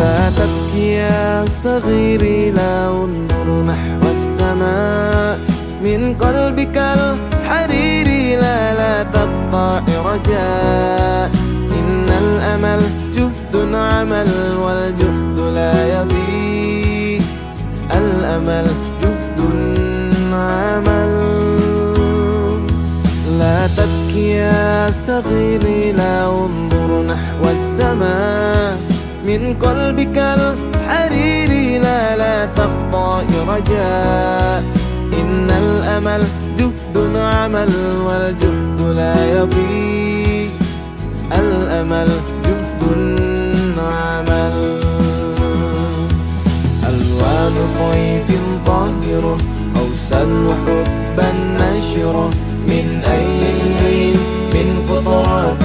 لا تبكي يا صغيري، لا انظر نحو السماء. من قلبك الحريري لا تقطع رجاء. إن الأمل جهد عمل والجهد لا يضيع. الأمل جهد عمل. لا تبكي يا صغيري، لا انظر نحو السماء. من قلبك الحريري لا تقطع رجاء. إن الأمل جهد عمل والجهد لا يضيع. الأمل جهد عمل. ألوان طيف طاهرة، أوسا وحبا نشرة، من أين من قطرات